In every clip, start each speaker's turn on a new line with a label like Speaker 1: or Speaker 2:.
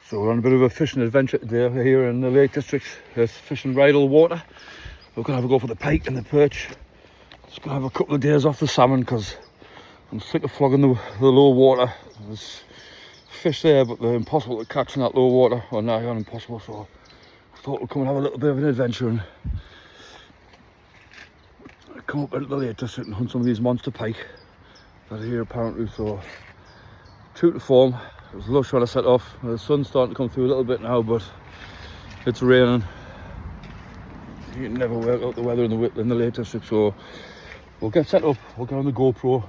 Speaker 1: So we're on a bit of a fishing adventure today here in the Lake District. It's fishing Rydal water. We're going to have a go for the pike and the perch. Just going to have a couple of days off the salmon because I'm sick of flogging the low water. There's fish there, but they're impossible to catch in that low water, or nigh on impossible. So I thought we'd come and have a little bit of an adventure and come up into the Lake District and hunt some of these monster pike that are here apparently. So true to form, it was lush when I set off. The sun's starting to come through a little bit now, but it's raining. You can never work out the weather in the Lake District, so we'll get set up, we'll get on the GoPro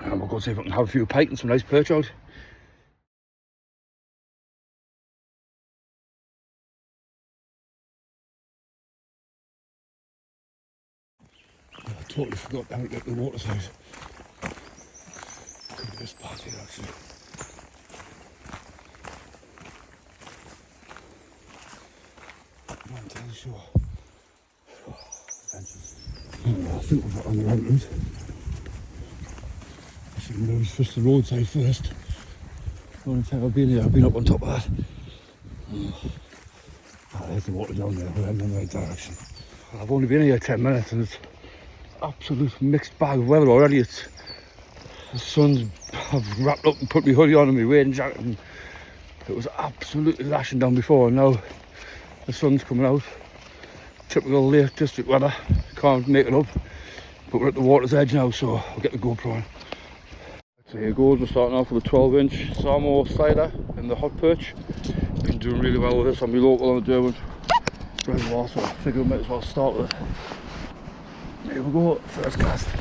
Speaker 1: and we'll go see if we can have a few pike and some nice perch out. I totally forgot how to get the water side. Could be this part here actually. I'm not entirely sure. Fences. I think we've got on the right route. I should maybe fish the roadside first. The only time I've been here, I've been up on top of that. There's the water down there, we're heading in the right direction. I've only been here 10 minutes and it's absolute mixed bag of weather already. It's the sun's, I've wrapped up and put my hoodie on and my wading jacket, and it was absolutely lashing down before, and now the sun's coming out. Typical Lake District weather, can't make it up, but we're at the water's edge now, so we'll get the GoPro on. So here goes, we're starting off with a 12-inch Samo slider in the hot perch. Been doing really well with this on my local on the Derwent reservoir, so I figure we might as well start with it. Here we go, first cast. See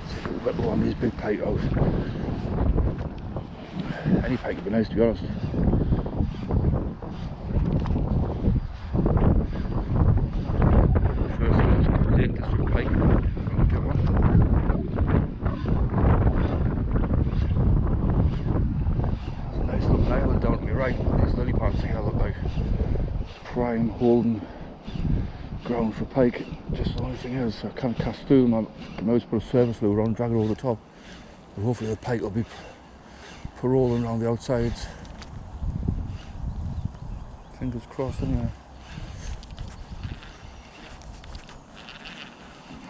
Speaker 1: if we can get one of these big pike out. Any pike would be nice, to be honest. First one, Lake District pike. I'll get one. There's a nice looking island down to my right. These lily pads here look like prime holding ground for pike. Just the only thing is I can't cast through them. I can always put a surface lure on, drag it over the top, but hopefully the pike will be paroling around the outsides. Fingers crossed anyway.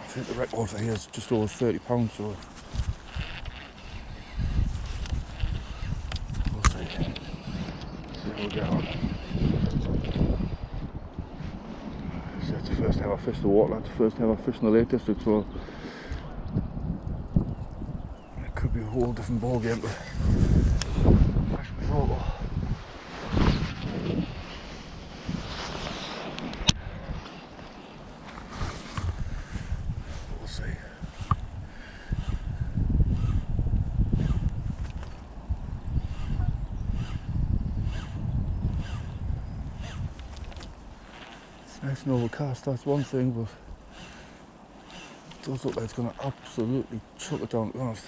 Speaker 1: I think the record for here is just over 30 pounds, so we'll see. See how we get on. It's the first time I fished the water, it's the first time I fished in the Lake District, so it could be a whole different ball game to fish my local. We'll see. It's nice and overcast, that's one thing, but it does look like it's going to absolutely chuck it down, to be honest.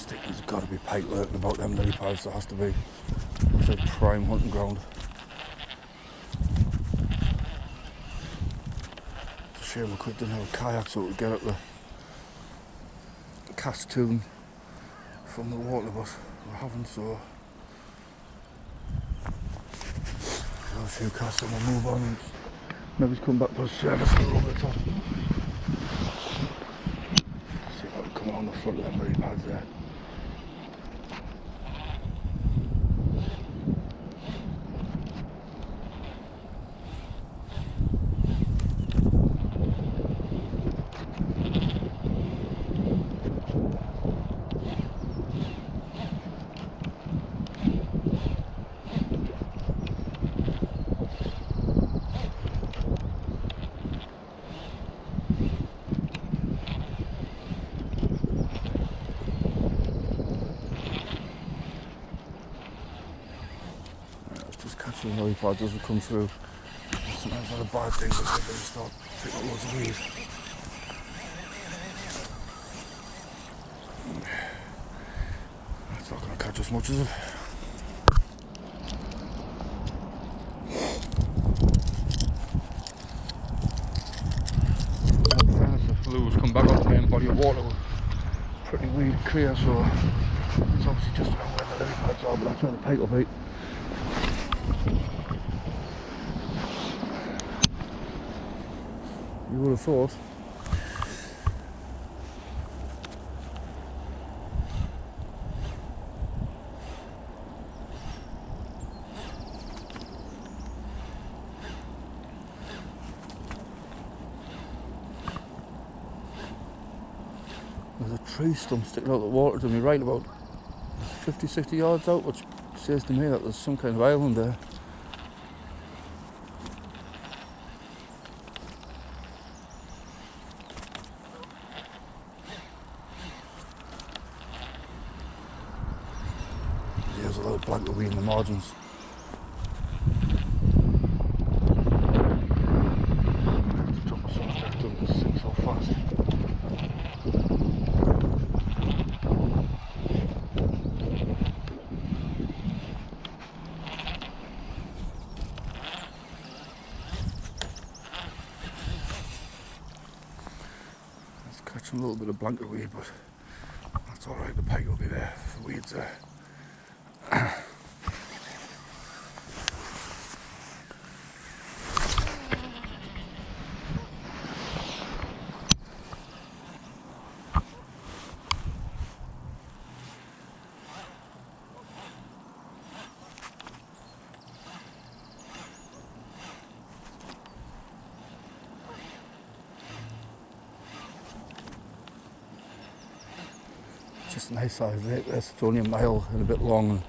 Speaker 1: There's got to be pike lurking about them lily pads, there has to be. Looks like prime hunting ground. It's a shame we didn't have a kayak so we could get up the cast to them from the water, but we haven't, so we'll have a few casts and we'll move on and maybe come back to a surface and over the top. See if I can come on the front of them lily pads there. just catching the lily pad doesn't come through. Sometimes not a bad thing, but they start picking up loads of weed. It's not going to catch us much, is it? The lures come back up the main body of water with pretty weed clear, so it's obviously just around where the lily pads are, but that's where the pike will be. You would have thought. There's a tree stump sticking out of the water to me right about 50-60 yards out, which says to me that there's some kind of island there. There's a lot of blanket weed in the margins. Drop myself there, it doesn't sink so fast. Catching a little bit of blanket weed, but that's alright, the pike will be there if the weed's there. Just a nice size lake. It's only a mile and a bit long and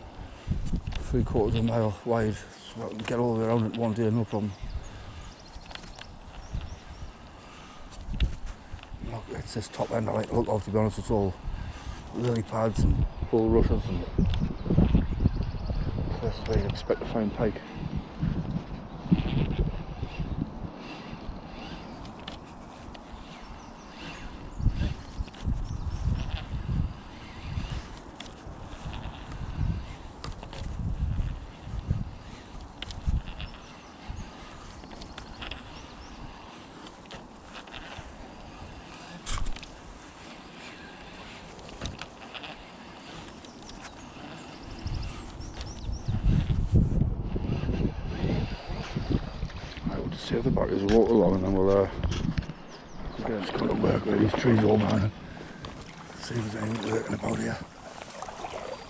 Speaker 1: 3/4 of a mile wide, so I can get all the way around it one day, no problem. Look, it's this top end I like to look off, to be honest. It's all lily pads and bulrushes and places where you'd expect to find pike. See if the batteries will walk along and then we'll just come to work with these trees all man. See if there's anything lurking about here.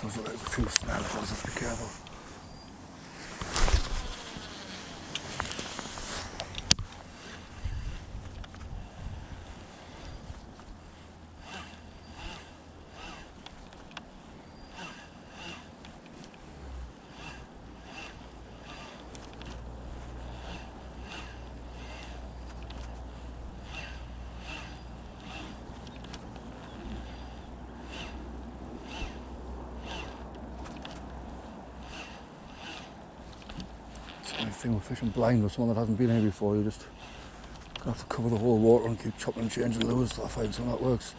Speaker 1: Does look like there's a few snails, so I have to be careful. Thing with fishing blind with someone that hasn't been here before, you just have to cover the whole water and keep chopping and changing lures till I find something that works.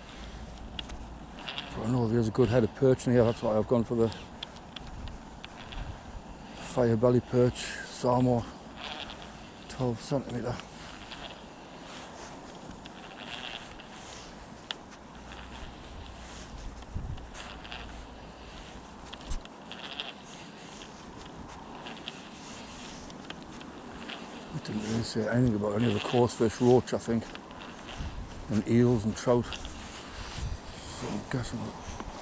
Speaker 1: But I know there's a good head of perch in here, that's why I've gone for the fire belly perch, Salmon, 12cm. Didn't really say anything about any of the coarse fish, roach I think, and eels and trout. So I'm guessing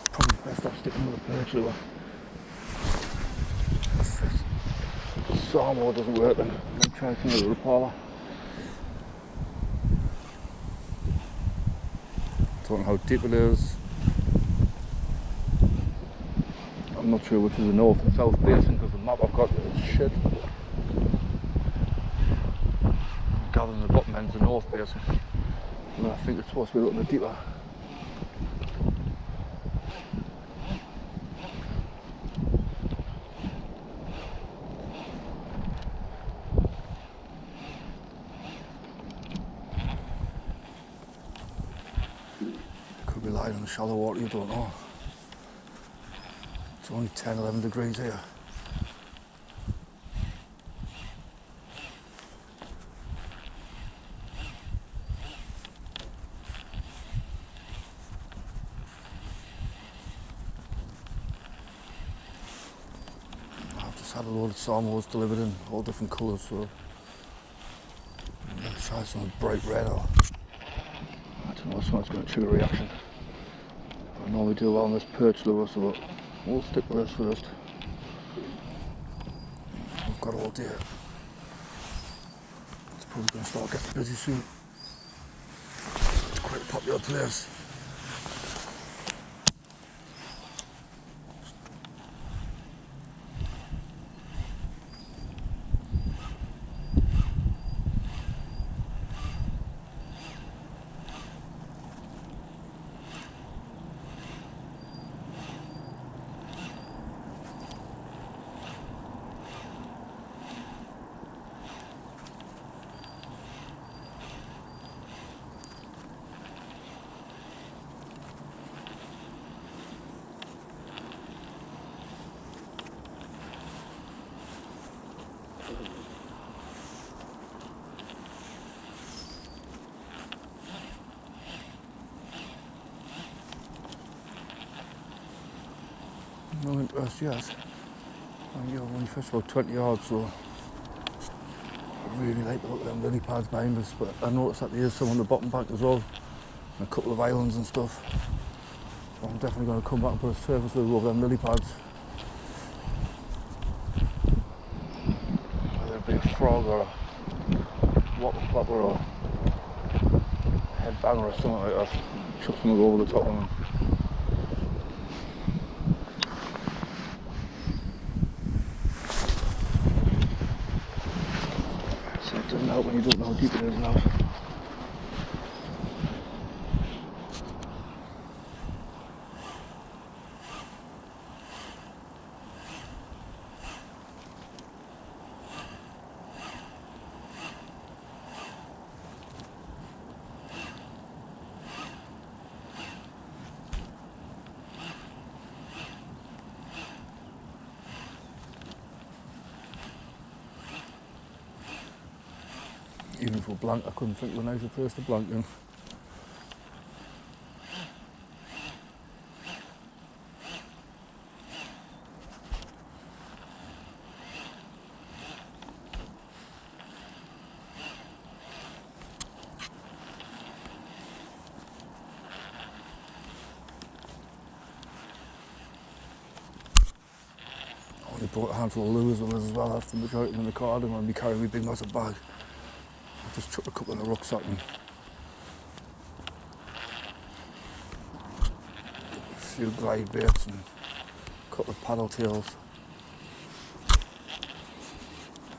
Speaker 1: probably best off sticking with a perch lure. If Salmon doesn't work, then I'll try something with a Rapala. Don't know how deep it is. I'm not sure which is the north and south basin because the map I've got is shit. Gathering the bottom end's the north basin, and I think it's supposed to be a little bit deeper. outside in the shallow water, you don't know. It's only 10, 11 degrees here. I've just had a load of salmons delivered in all different colours, so let's try some bright red. Or I don't know if it's going to trigger a reaction. I normally do well on this perch lure, so we'll stick with this first. We've got all day. It's probably going to start getting busy soon. It's quite a popular place. No interest yet. I've only fished about 20 yards, so I really like the look of them lily pads behind us, but I noticed that there is some on the bottom bank as well, and a couple of islands and stuff. So I'm definitely going to come back and put a surface lure over them lily pads. Whether it be a frog or a whopper plopper or a head banger or something like that, chuck something over the top of them. It doesn't help when you don't know how deep it is now. Even if we're blank, I couldn't think of a nicer place to blank in. I only brought a handful of lures with us as well. After the majority of them in the car, I didn't want to be carrying my big massive bag. I just chucked a couple in the rucksack and a few glide baits and a couple of paddle tails,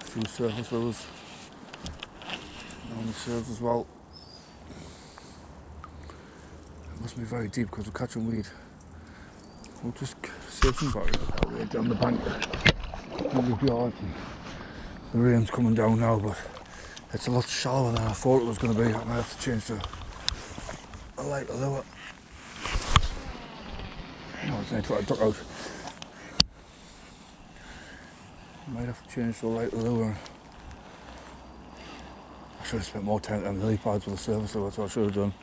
Speaker 1: a few surface lures, only serves as well. It must be very deep because we're catching weed. We'll just save some batteries that way down the bank, a couple of yards, and the rain's coming down now, but it's a lot shallower than I thought it was going to be. I might have to change to a lighter lure. No, it's not what I took out. I might have to change to a lighter lure. I should have spent more time on the lily pads with the surface lure, that's what I should have done.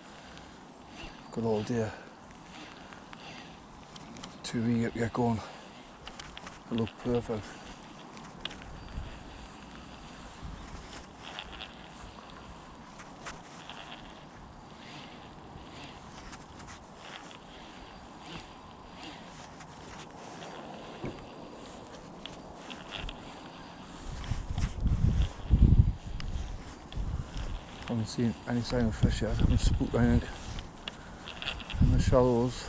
Speaker 1: Good old deer. Too eager to get going. It looked perfect. I haven't seen any sign of fish yet. I haven't spooked anything in the shallows.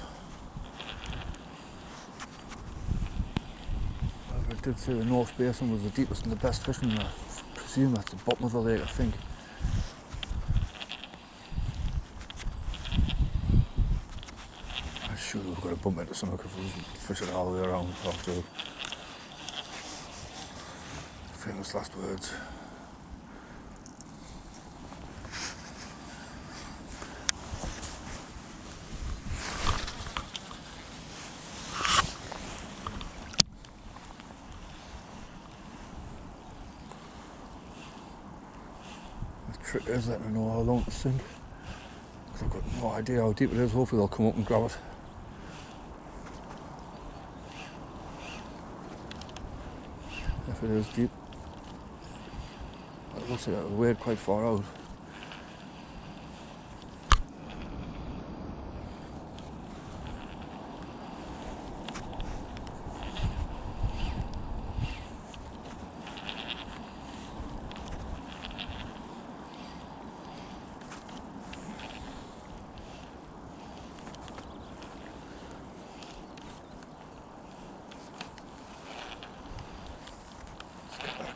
Speaker 1: I did say the North Basin was the deepest and the best fishing. I presume that's the bottom of the lake, I think. I'm sure we've got to bump into something if we fishing all the way around after famous last words. trick is letting them know how long to sink. Because I've got no idea how deep it is. Hopefully they'll come up and grab it. If it is deep. It looks like it'll wade quite far out.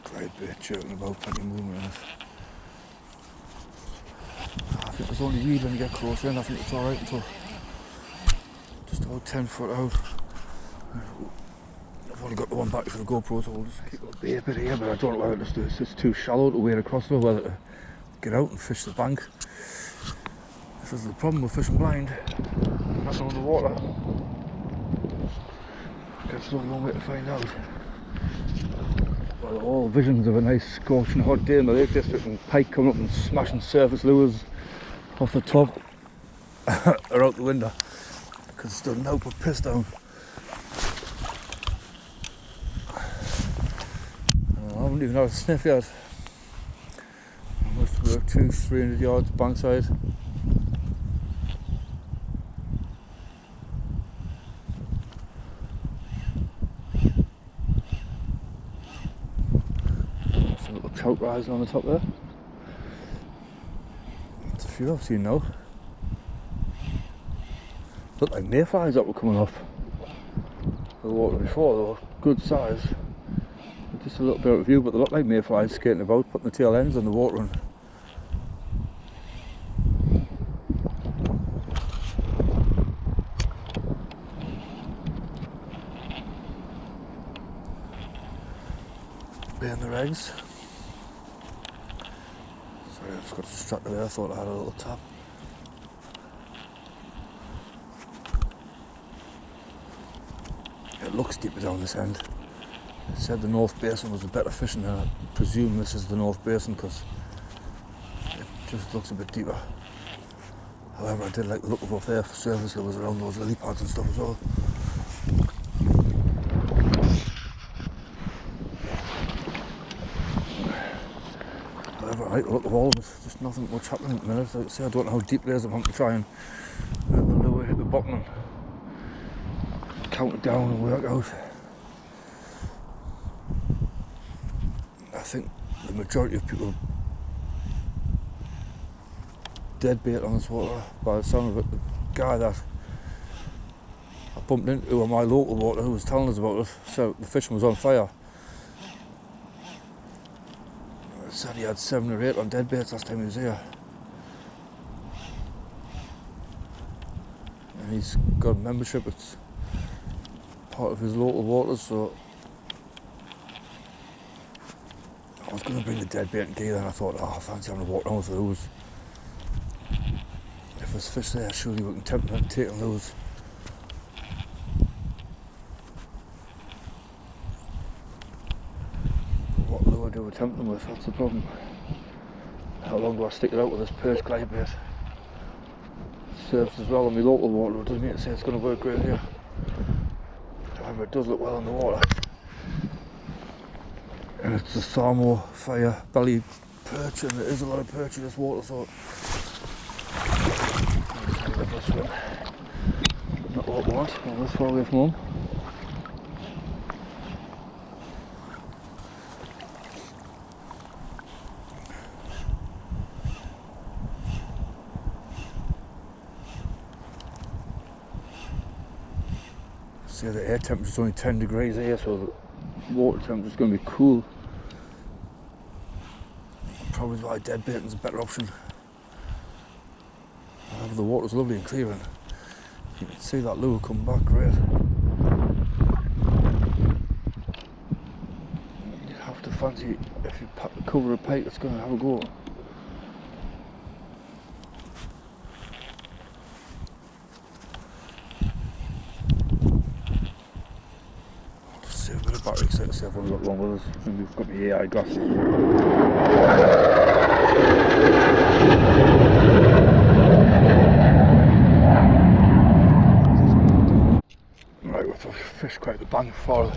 Speaker 1: Great bit chirping about, plenty of movement in it. I think there's only weed when you get closer in. I think it's alright until just about 10 foot out. I've only got the one battery for the GoPro, so I'll just keep a bit here, but I don't know whether it's just too shallow to wade across it or whether to get out and fish the bank. This is the problem with fishing blind. Nothing on the water. There's only one way to find out. Well, all visions of a nice scorching hot day in the Lake District and pike coming up and smashing surface lures off the top are out the window because it's done now put piss down. I haven't even had a sniff yet. I must work 200-300 yards bankside. Trout rising on the top there. There's a few I've seen now. Look like mayflies that were coming off the water before. They were good size. Just a little bit out of view, but they look like mayflies skating about, putting the tail ends on the water. And laying their eggs. Sorry, I just got distracted there. I thought I had a little tap. It looks deeper down this end. It said the North Basin was the better fishing, and I presume this is the North Basin because it just looks a bit deeper. However, I did like the look of up there for surface lures around those lily pads and stuff as well. However, I like the look of all of it. Just nothing much happening at the minute. Like I say, I don't know how deep it is. I'm having to try and let the lure hit the bottom and count it down and work out. I think the majority of people dead bait on this water by the sound of it. The guy that I bumped into on my local water who was telling us about it said the fishing was on fire. He said he had 7 or 8 on dead baits last time he was here. And he's got a membership, it's part of his local waters, so I was going to bring the dead bait and gear and I thought, oh, I fancy having a walk around with the lures. If there's fish there, surely we can tempt them and take them those. What lure do we tempt them with? That's the problem. How long do I stick it out with this perch glide bait? It serves as well on my local water, it doesn't mean to say it's going to work great here. However, it does look well in the water. And it's a Samo fire belly perch, and there is a lot of perch in this water, so not what I want, I'm this far away from home. See, the air temperature is only 10 degrees here, so the water temperature is going to be cool. Probably why dead baiting is a better option. However, the water's lovely and clear, and you can see that lure come back great. You have to fancy if you cover a pike that's going to have a go. Battery set to say I've only got one with us. And we've got my AI glasses. Right, we've fished quite the bank for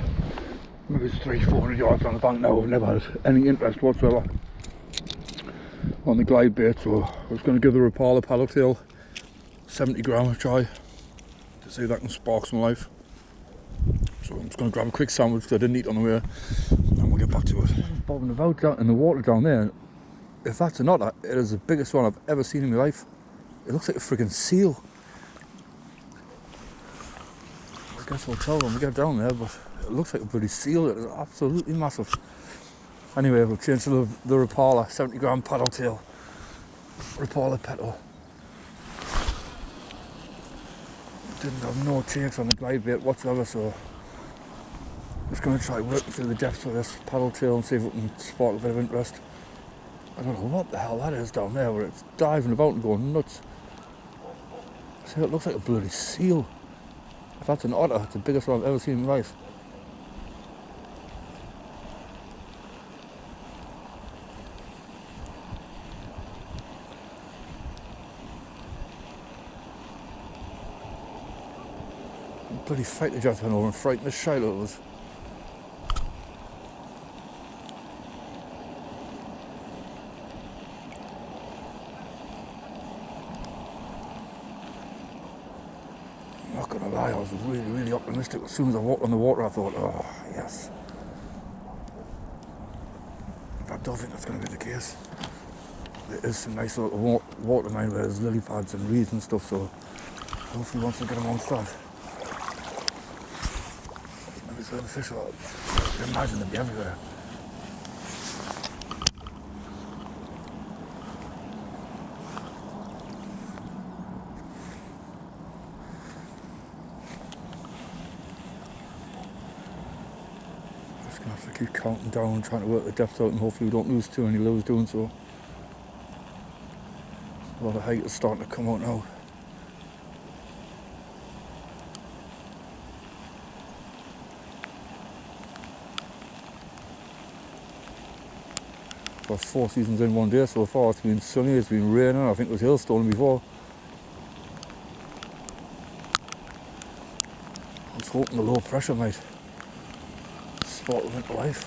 Speaker 1: maybe it's 300-400 yards on the bank now. I've never had any interest whatsoever on the glide bait, so I was going to give the Rydal a paddle tail 70 gram a try to see if that can spark some life. So I'm just going to grab a quick sandwich because I didn't eat on the way, and we'll get back to it. Bobbing about down in the water down there. If that's an otter, it is the biggest one I've ever seen in my life. It looks like a friggin' seal. I guess we'll tell when we get down there, but it looks like a bloody seal. It is absolutely massive. Anyway, we'll change to the Rydal 70 gram paddle tail. Rydal petal. Didn't have no takes on the glide bait whatsoever, so I'm just going to try working through the depths with this paddle tail and see if we can spark a bit of interest. I don't know what the hell that is down there, where it's diving about and going nuts. See, it looks like a bloody seal. If that's an otter, it's the biggest one I've ever seen in my life. Bloody fighter jets went over and frightened the shite out of us. I'm not gonna lie, I was really optimistic. As soon as I walked on the water, I thought, oh yes. But I don't think that's gonna be the case. There is some nice little water mine where there's lily pads and reeds and stuff, so hopefully once I get amongst that. So the fish are, I can imagine they'd be everywhere. Just gonna have to keep counting down, trying to work the depth out, and hopefully we don't lose too many lows doing so. A lot of height is starting to come out now. Got 4 seasons in one day so far. It's been sunny, it's been raining, I think it was hailstorming before. I was hoping the low pressure might spark them into life.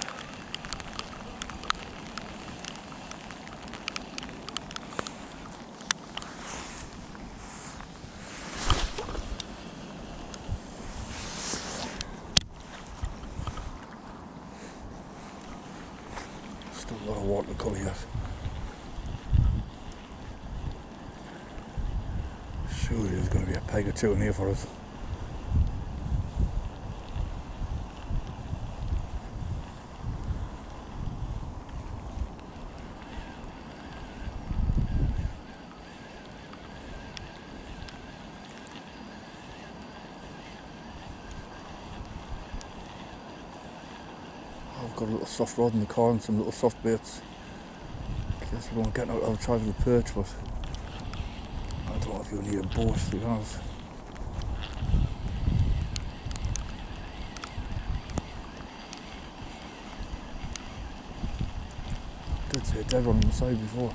Speaker 1: Still a lot of water to come yet. Surely there's going to be a pike or two in here for us. I've got a little soft rod in the car and some little soft baits. Guess we won't get out of try for the perch, but I don't know if you need a boat, to be honest. I did see a dead one on the side before.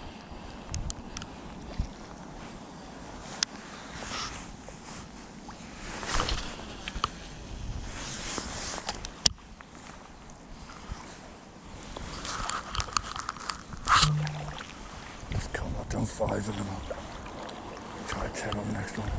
Speaker 1: Just count that down 5 and then I'll try 10 on the next one.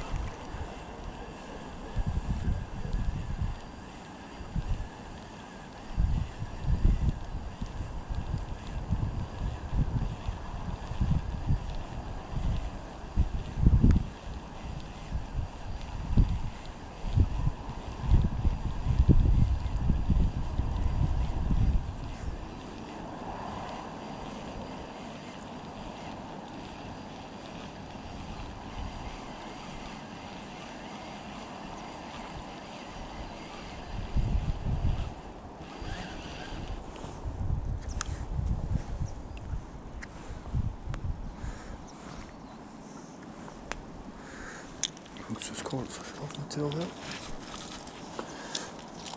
Speaker 1: It's just caught off my tail there.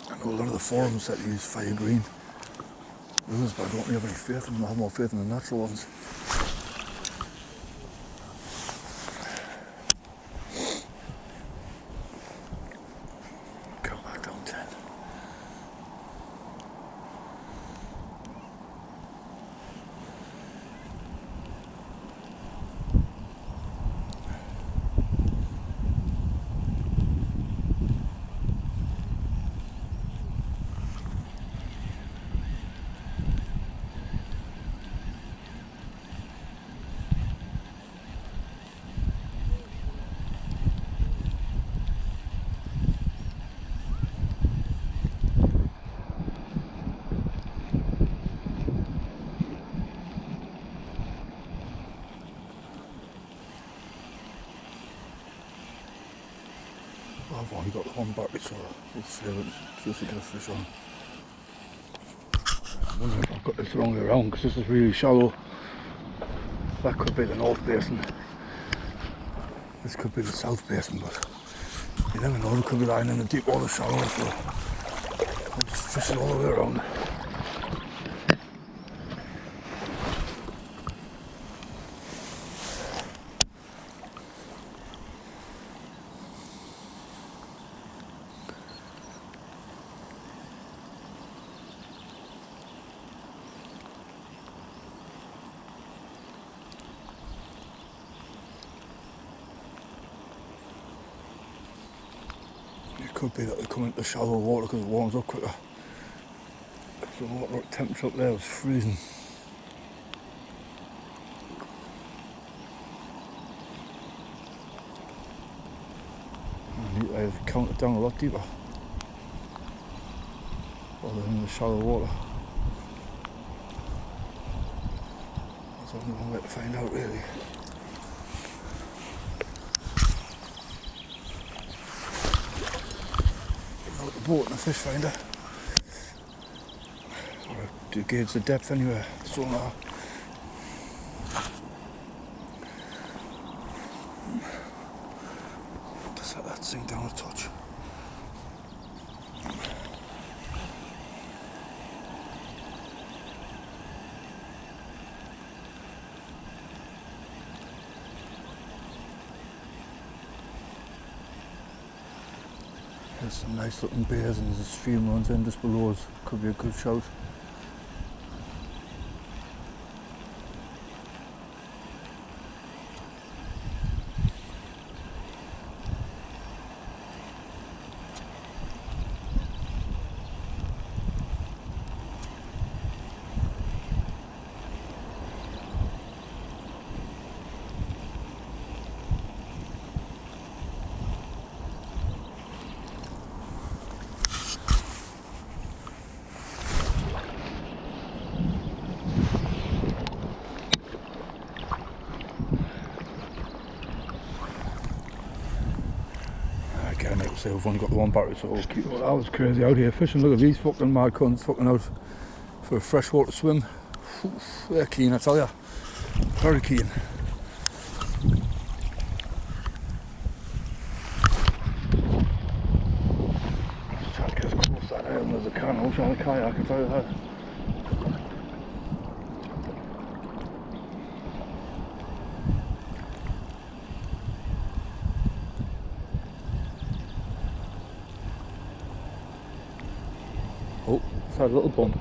Speaker 1: I know a lot of the forums that use fire green lures, but I don't really have any faith in them. I have more faith in the natural ones. Come back down 10. I've only got one battery, so we'll save it in case we get a fish on. I wonder if I've got this wrong way around, because this is really shallow. That could be the north basin. This could be the south basin, but you never know, it could be lying in the deep water shallow, so I'll just fish it all the way around. It could be that they come into shallow water because it warms up quicker. Because the water temperature up there was freezing. I need to count it down a lot deeper, rather than in the shallow water. That's only one way to find out, really. Boat and a fish finder, or to gauge the depth anyway, sonar. Just let that sink down a touch. There's some nice looking bays and there's a stream runs in just below us. Could be a good shout. Again, like I say, we've only got the one battery, so we'll keep it. That was crazy out here fishing. Look at these fucking mad cunts fucking out for a freshwater swim. Oof, they're keen, I tell ya. Very keen. Just trying to get as close to that island as I can. I wish I had a kayak, I can tell you that. Oh, just had a little bump.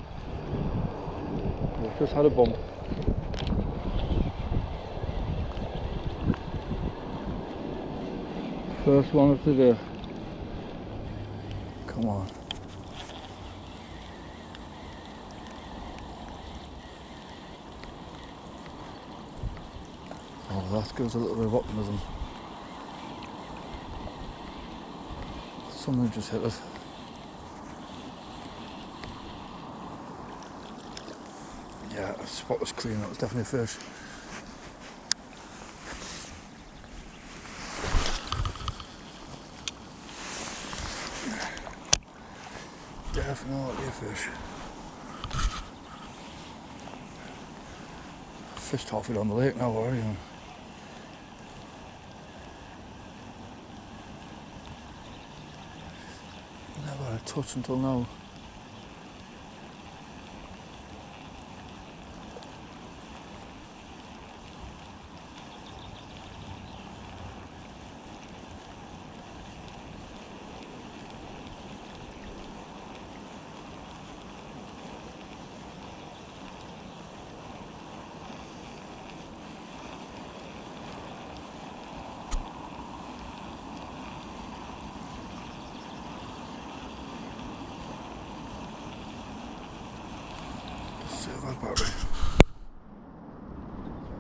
Speaker 1: We've just had a bump. First one of the day. Come on. Oh, that gives a little bit of optimism. Something just hit it. Yeah, the spot was clean, that was definitely a fish. Definitely a fish. Fished halfway down the lake now already. Never had a touch until now.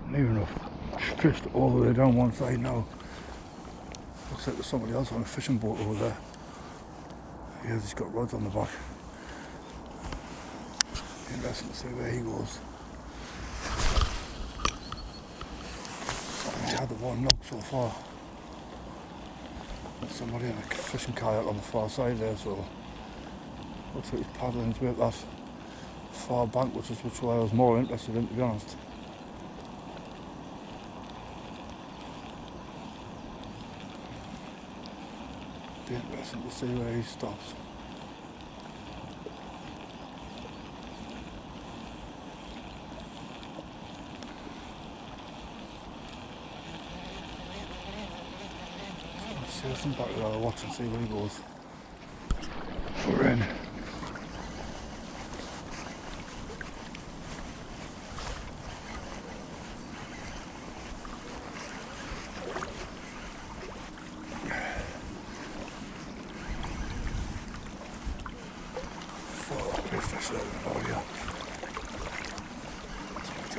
Speaker 1: Near enough. Fished all the way down one side now. Looks like there's somebody else on a fishing boat over there. Yeah, he's got rods on the back. Interesting to see where he goes. We had the one knock so far. There's somebody in a fishing kayak on the far side there, so looks like he's paddling to it that far bank, which is which way I was more interested in, to be honest. Be interesting to see where he stops. Let's see some back there, I'll watch and see where he goes. We're in.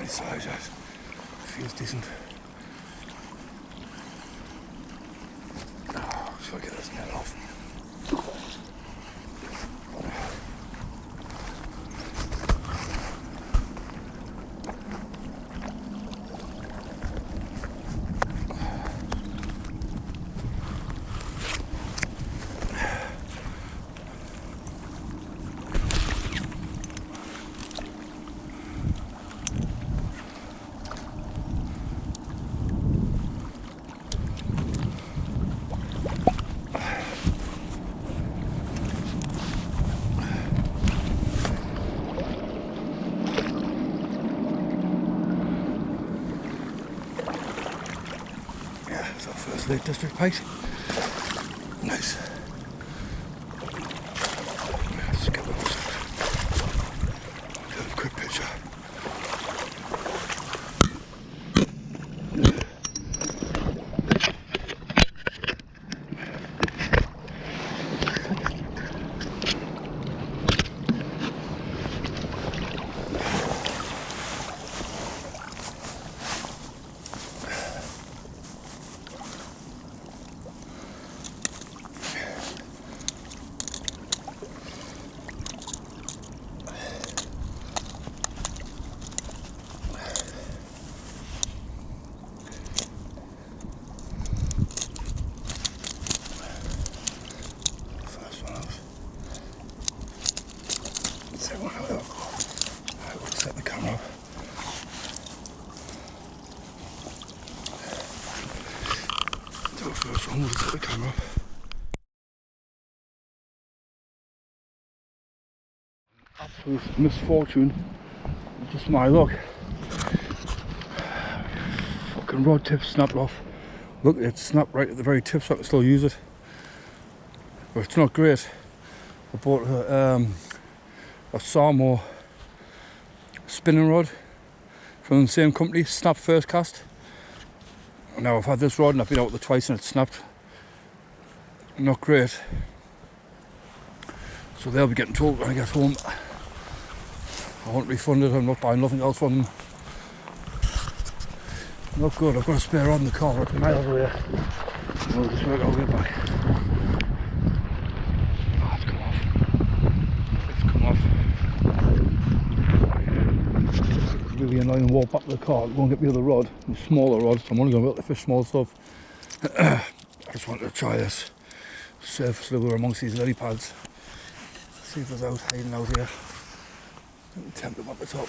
Speaker 1: Size, yes. Feels decent. Oh, just gotta get this net off. Lake District Pike. Nice. Let's get those. Get a quick picture. Set the camera up. Do it first one, we'll set the camera up. Absolute misfortune, just my luck. Fucking rod tip snapped off. Look, it snapped right at the very tip, so I can still use it. But it's not great. I bought a Samo spinning rod from the same company, snapped first cast. Now I've had this rod and I've been out with it twice and it's snapped. Not great. So they'll be getting told when I get home. I want refunded, I'm not buying nothing else from them. Not good, I've got a spare rod in the car, it's miles away. We'll just work our way back. Oh, it's come off. It's come off. It's really annoying to walk back to the car, go and get the other rod, the smaller rod. I'm only going to be able to fish small stuff. I just wanted to try this surface lure amongst these lily pads. See if there's out hiding out here. Tempt them at the top.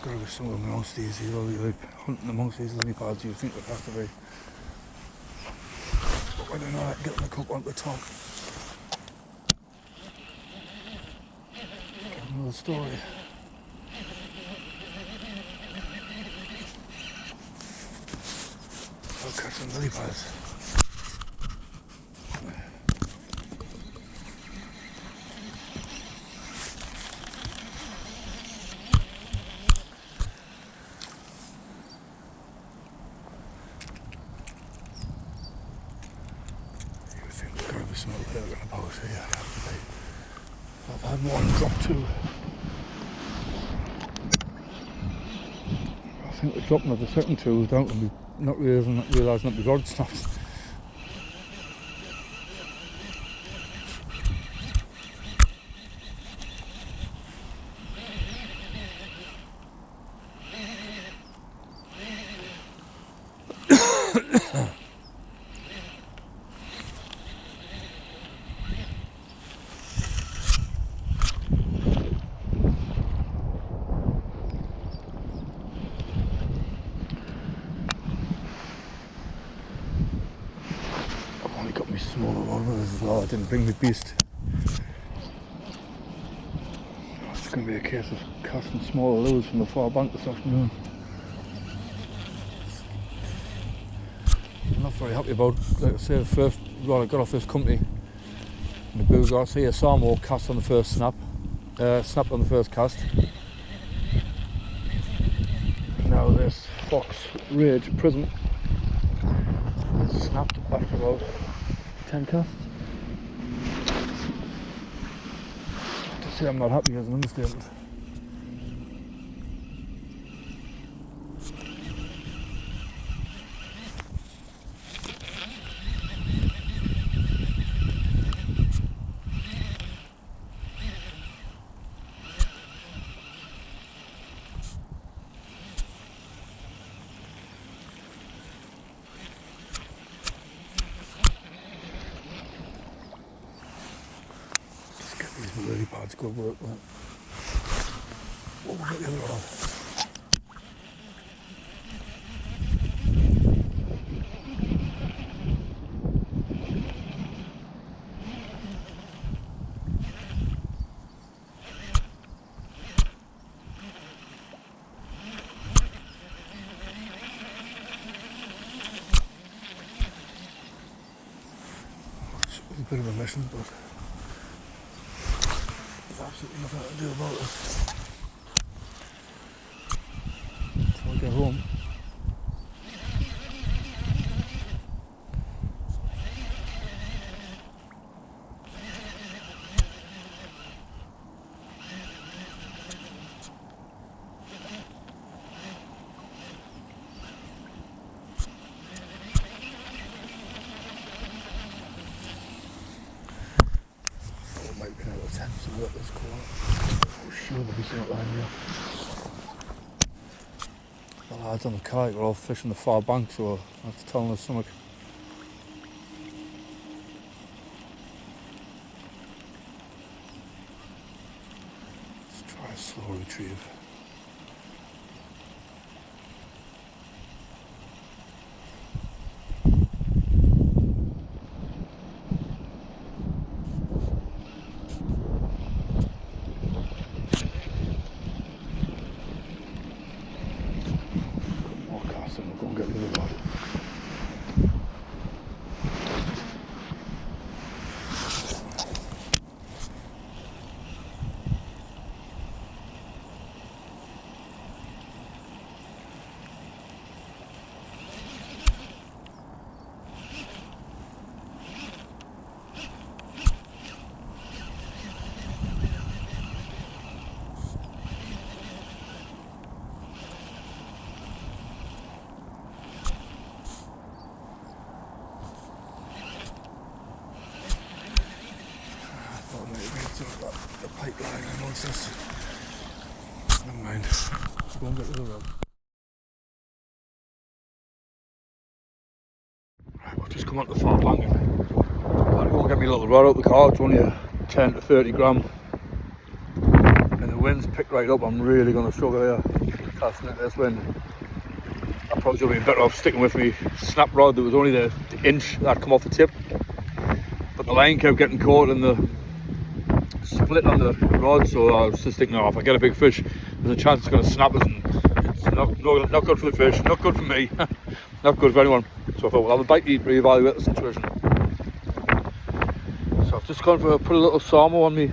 Speaker 1: got to be somewhere amongst these. You're like hunting amongst these lily pads. You think there has to be. But whether or not I can get the cup on the top. Another story. I'll catch some lily pads. You think there's got to be some lurking about here. I've had one drop too. I think the dropping of the second two was down to me not realising that my rod snapped. Got me smaller ones as well. I didn't bring the beast. It's going to be a case of casting smaller lures from the far bank this afternoon. I'm not very happy about, like I say, the first rod I got off this company in the boozer. I see a Samo cast on the first snapped on the first cast. Now this Fox Rage Prism is snapped after about 10 casts. To say I'm not happy is an understatement. These lily pads good work, man. What was the other one? It's a bit of a mission, but there's absolutely nothing I can do about it. Until I get home. Might be another 10 to work this corner. I'm sure there'll be something lying here. The lads on the kite were all fishing the far bank, so that's telling us something. Let's try a slow retrieve. Go and get the other rod. The Pike line amongst this. Never mind. Let's go and get the other rod. Right, we've just come on to the far bank and I'll go and get my little rod out the car. It's only a 10 to 30 gram. And the wind's picked right up. I'm really going to struggle here. casting it. That's when I probably would have been better off sticking with me snap rod that was only the inch that come off the tip. But the line kept getting caught in the split on the rod, so I was just thinking, oh, if I get a big fish, there's a chance it's going to snap us, and it's not good for the fish, not good for me, not good for anyone. So I thought, well, I'll have a bite to eat, reevaluate the situation. So I've just gone for put a little Samo on me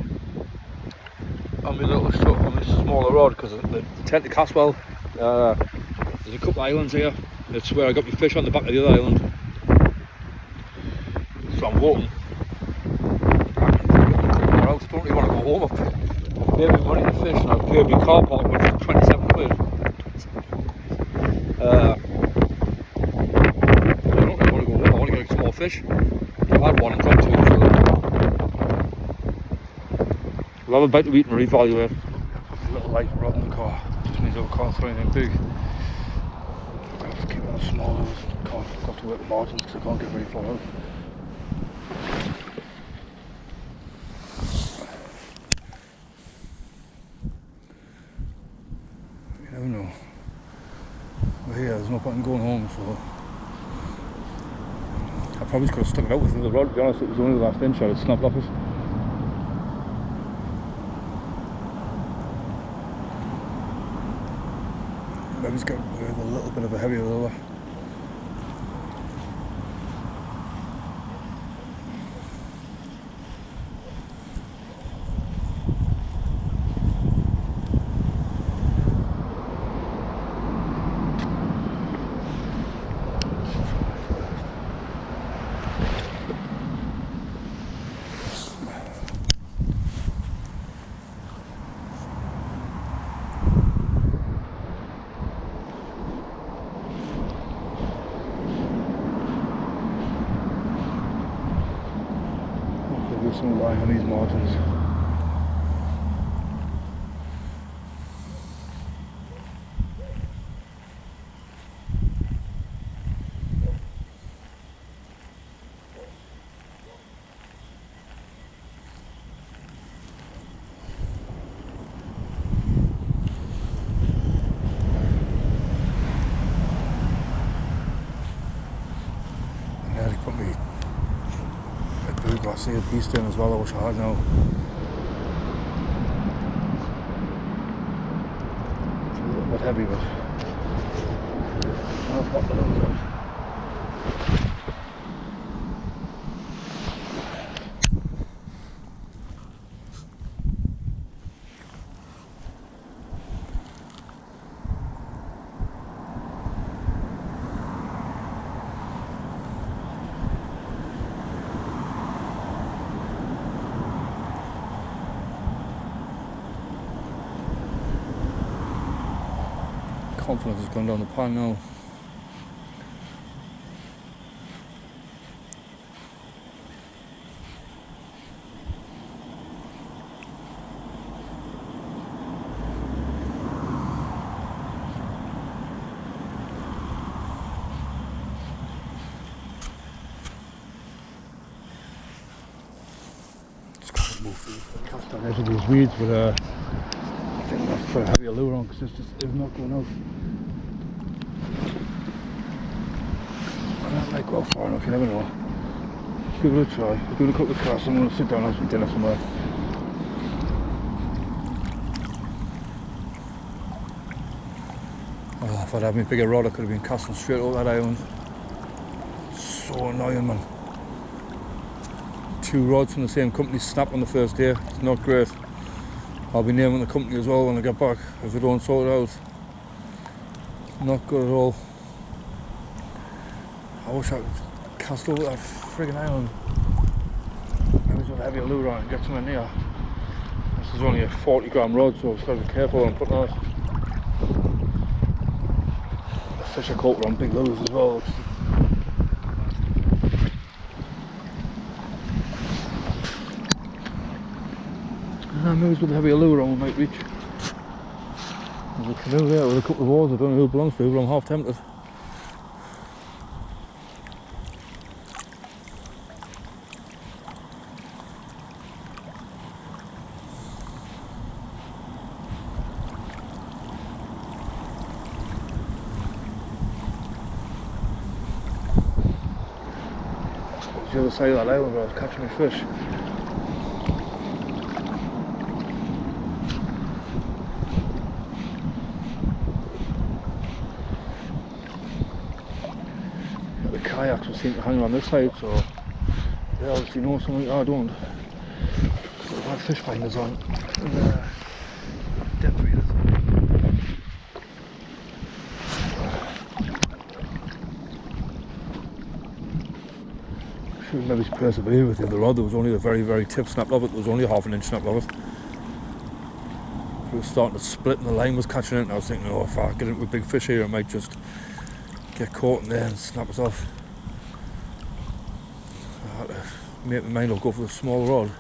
Speaker 1: smaller rod, because they tend to cast well. There's a couple of islands here. That's where I got my fish, on the back of the other island. So I'm walking. I don't really want to go home. I've paid my money to fish, and I've paid my car park, which is 27 quid. I don't really want to go home. I want to get some more fish. I've had one and dropped two. We'll have a bite to eat and reevaluate. Put a little light rod in the car. Just means I can't throw anything big. I'll have to keep it on small ones. Can't have to work the margins because I can't get very far out. You never know. But here, there's no point in going home, so I probably could have stuck it out with the rod. To be honest, it was only the last inch I had snapped off it. Maybe it's got a little bit of a heavier lure. Some line on these margins. I nearly put me I see a beast in as well. I wish I had now. It's a little bit heavy, but I'll pop the nose out. Confidence has gone down the pan now. Just got to move through. Cast on edge of these weeds, but I think that's for a heavier lure on, because it's not going out. That might go far enough, you never know. Give it a try. We're doing a couple of casts. I'm going to sit down and have some dinner somewhere. Oh, if I'd had my bigger rod, I could have been casting straight over that island. So annoying, man. 2 rods from the same company snapped on the first day. It's not great. I'll be naming the company as well when I get back if they don't sort it out. Not good at all. I wish I could cast over that friggin' island. Maybe with a heavier lure on and get somewhere near. This is only a 40 gram rod, so I've just got to be careful when I'm putting out. The fish are caught on big lures as well. Maybe with a heavier lure on we might reach. There's a canoe there with a couple of oars. I don't know who it belongs to, but I'm half tempted. the other side of that island where I was catching my fish. Yeah, the kayaks would seem to hang on this side, so they obviously know something I don't. So I've had fish finders on and depth readers. Should maybe persevere with the other rod. There was only a very, very tip snapped of it. There was only a half an inch snapped of it. It was starting to split and the line was catching it, and I was thinking, oh, if I get into a big fish here, I might just get caught in there and snap us off. I had to make my mind up, go for the small rod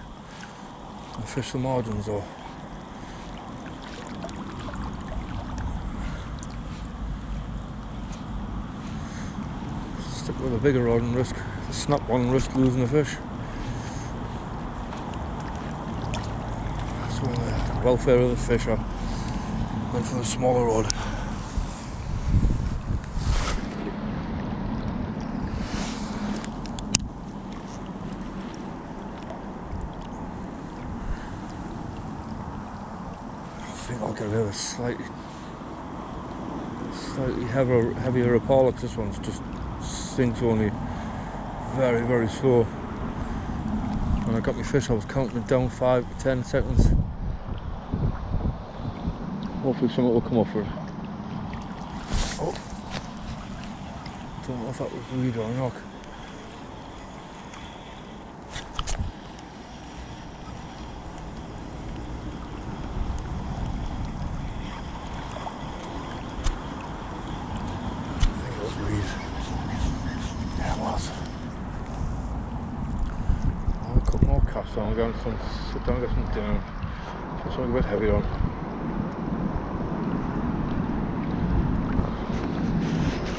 Speaker 1: and fish the margins, or stick with a bigger rod and risk the snap one and risk losing the fish. So the welfare of the fish, I went for the smaller rod. I think I'll get rid of a slightly heavier Apollo. This one's just sinks only very, very slow. When I got my fish, I was counting it down 5 to 10 seconds. Hopefully something will come up for it. Oh, don't know if that was Rydal or not. So I'm going to sit down and get some dinner. Put something a bit heavy on.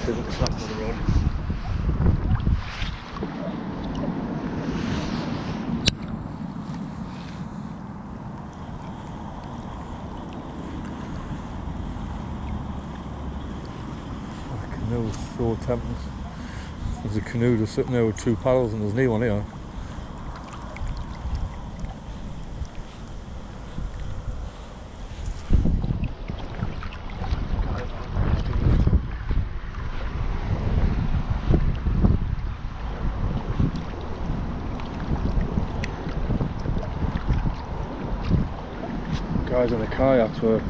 Speaker 1: See if it's snapping on the rod. The canoe is so tempting. There's a canoe just sitting there with 2 paddles and there's no one here. Guys on the kayaks were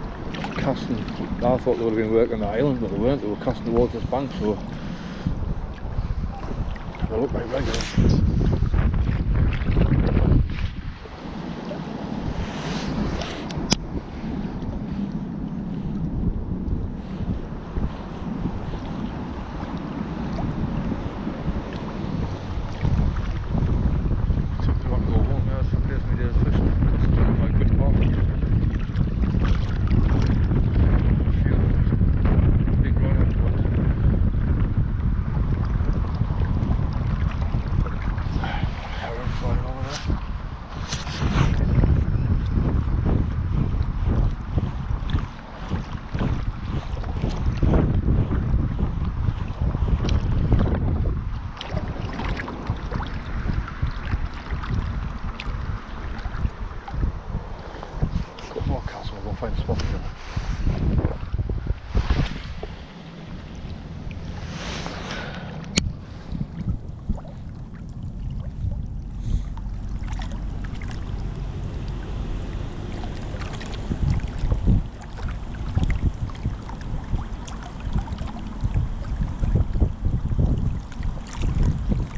Speaker 1: casting. I thought they would have been working on the island, but they weren't. They were casting towards this bank, so they look like regular. Find a spot for them.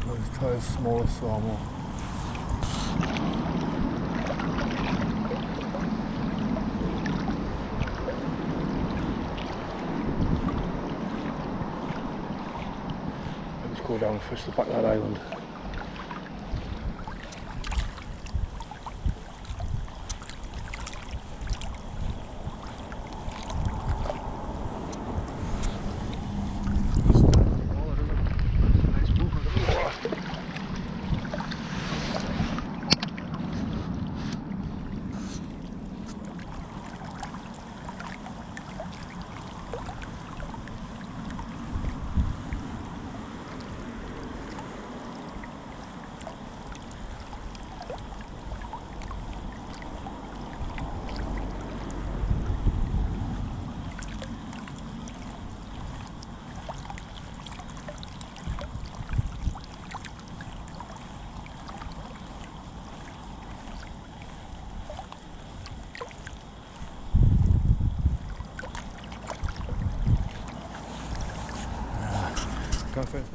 Speaker 1: Let's try a smaller sawmill. Go down and fish the back of that island. can't find it.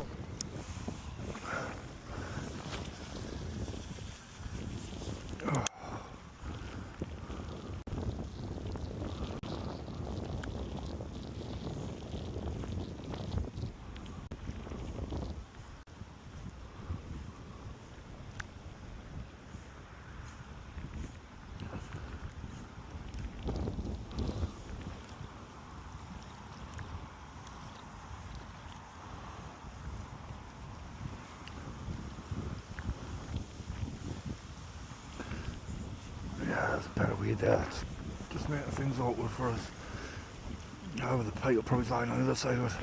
Speaker 1: Yeah, there's a better weed there. It's just making things awkward for us. However, the pike will probably lie on the other side of it.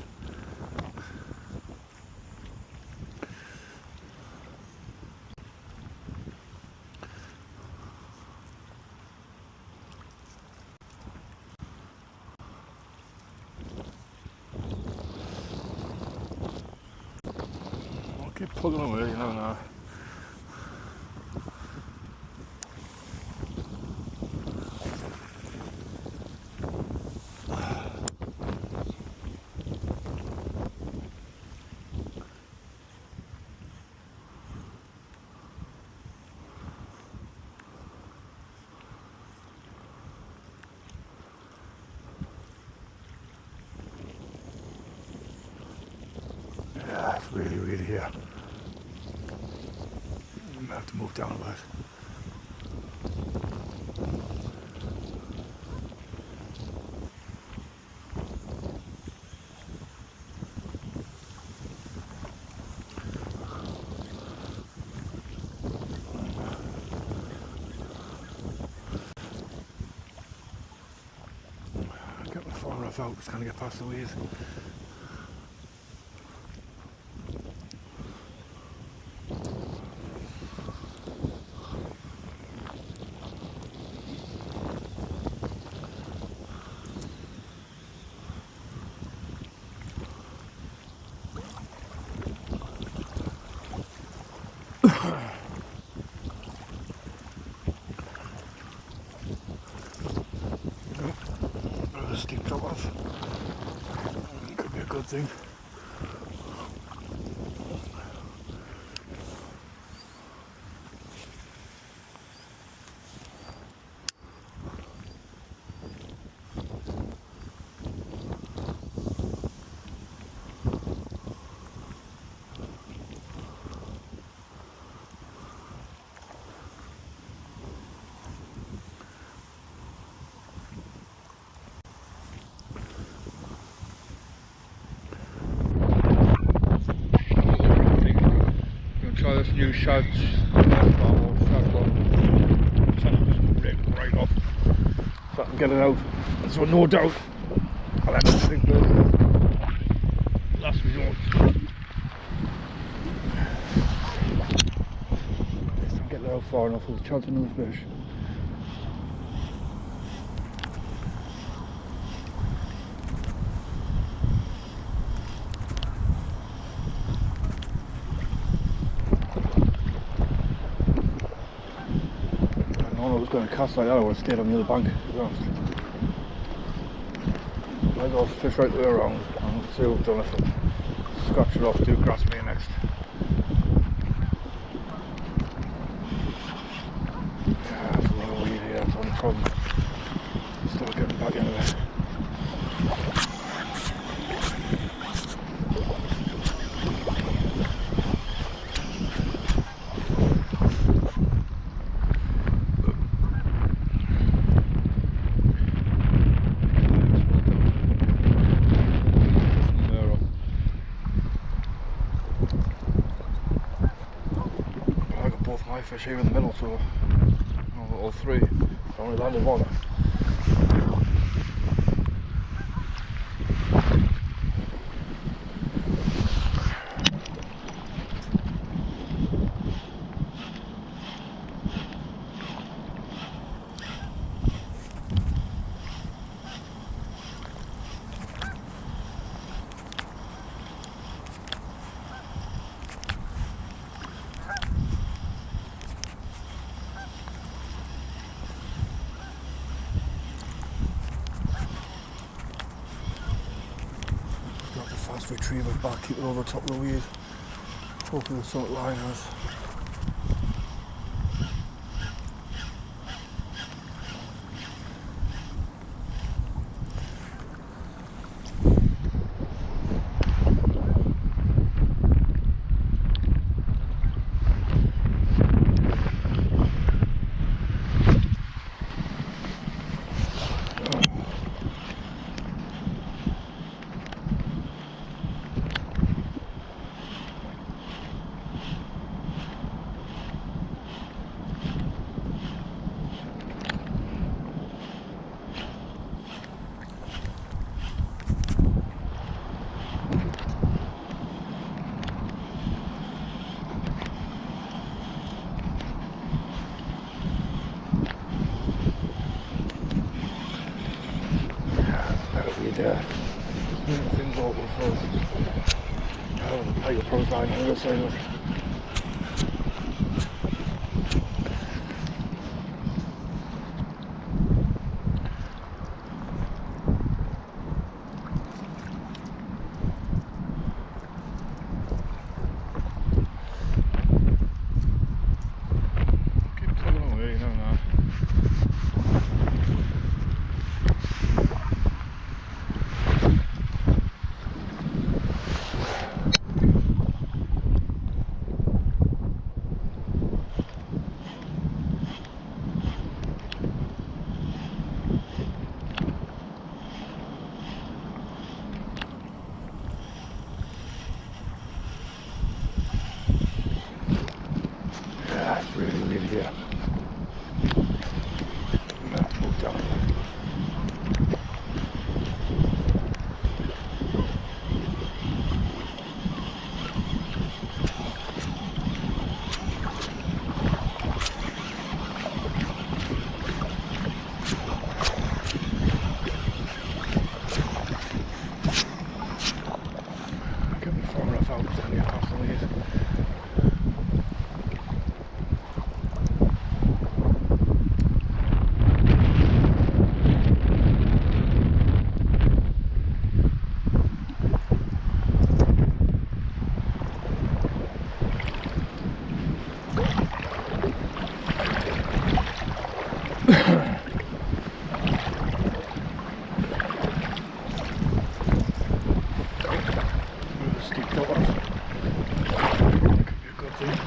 Speaker 1: I'll keep plugging away, you never know. Yeah, it's really here. We might have to move down a bit. Get my far enough out, just kind of get past the weeds. Steep drop off. Could be a good thing. Try this new shad right off so I can get it out. So no doubt I'll have to think the last resort. If I get it out far enough, there's a chance of another fish. I was going to cast like that, I would have stayed on the other bank, to be honest. I go fish right the way around and see what I've done if I scratch it off, do grass me next. Yeah, there's a lot of weed here, that's the only problem. Start getting back into it. My fish here in the middle, so all three. I only landed one.
Speaker 2: just retrieve it back, keep it over the top of the weed. Hopefully the sort liners. Things open first. The Pike approach line on the other side of it. Keep tugging away, you know that. That's really weird here. Let's move down. Get me far enough out to get past the lead. Steep that off. Could be a good thing.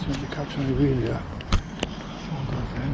Speaker 2: Seems to be catching the wheel here. One good thing.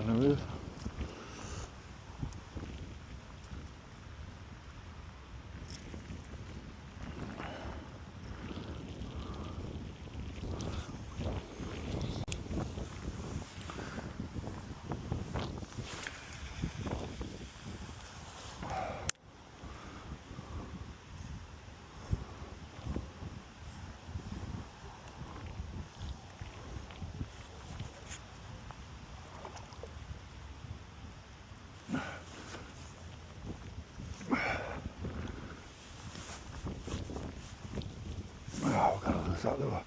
Speaker 1: anyways. Oh, we're gonna lose that lure.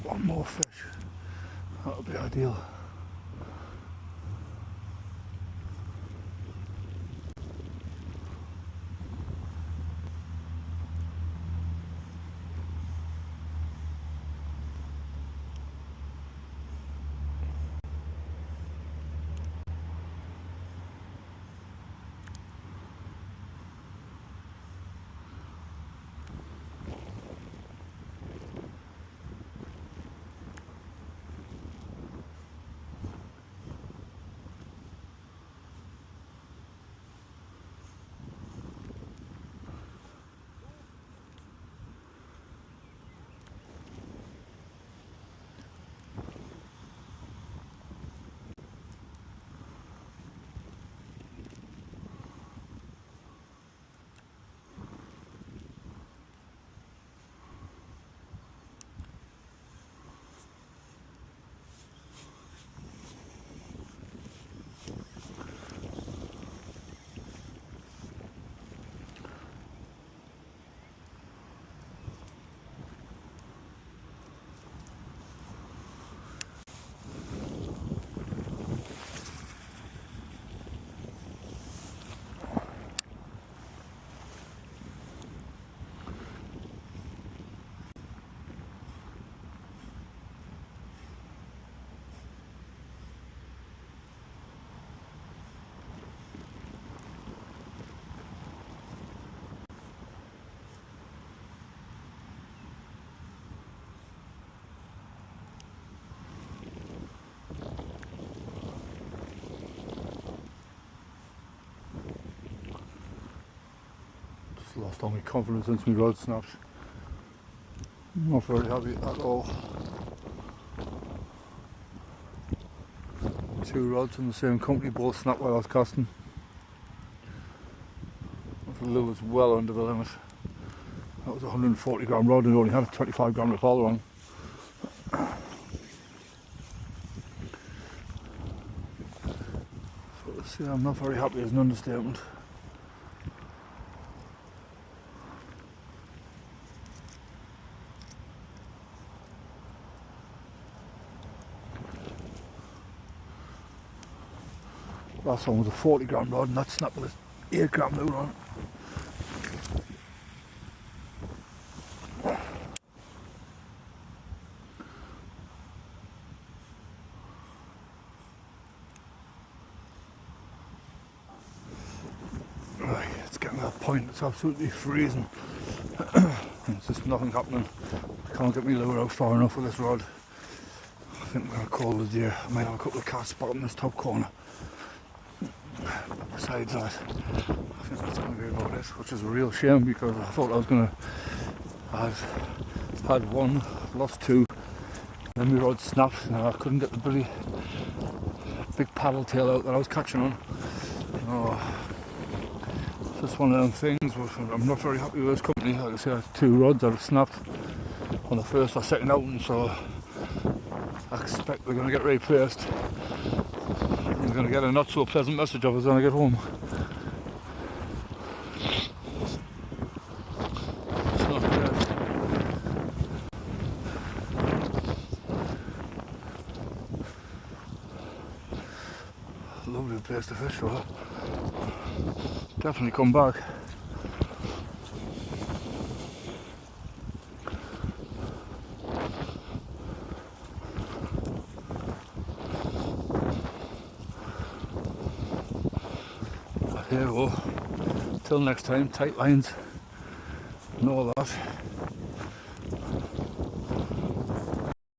Speaker 1: One more fish, that would be ideal. Lost all my confidence into my rod snaps. Not very happy at all. Two rods from the same company both snapped while I was casting. The lure was well under the limit. That was a 140 gram rod and only had a 25 gram repoler on. So to say I'm not very happy is an understatement. Last one was a 40 gram rod and that snapped with 8 gram lure on. Right, it's getting to that point, it's absolutely freezing. There's just nothing happening. I can't get my lure out far enough with this rod. I think I'm going to call it a day. I might have a couple of casts back in this top corner. But besides that, I think that's going to be about it, which is a real shame because I thought I was going to have had one, lost two, then my rod snapped and I couldn't get the bloody big paddle tail out that I was catching on. Oh, it's just one of them things, but I'm not very happy with this company. Like I say, I had 2 rods that have snapped on the first or second outing, so I expect they're going to get replaced. I'm going to get a not so pleasant message of us when I get home. It's not good. Lovely place to fish for. Definitely come back. Here we go. Till next time, tight lines and all that.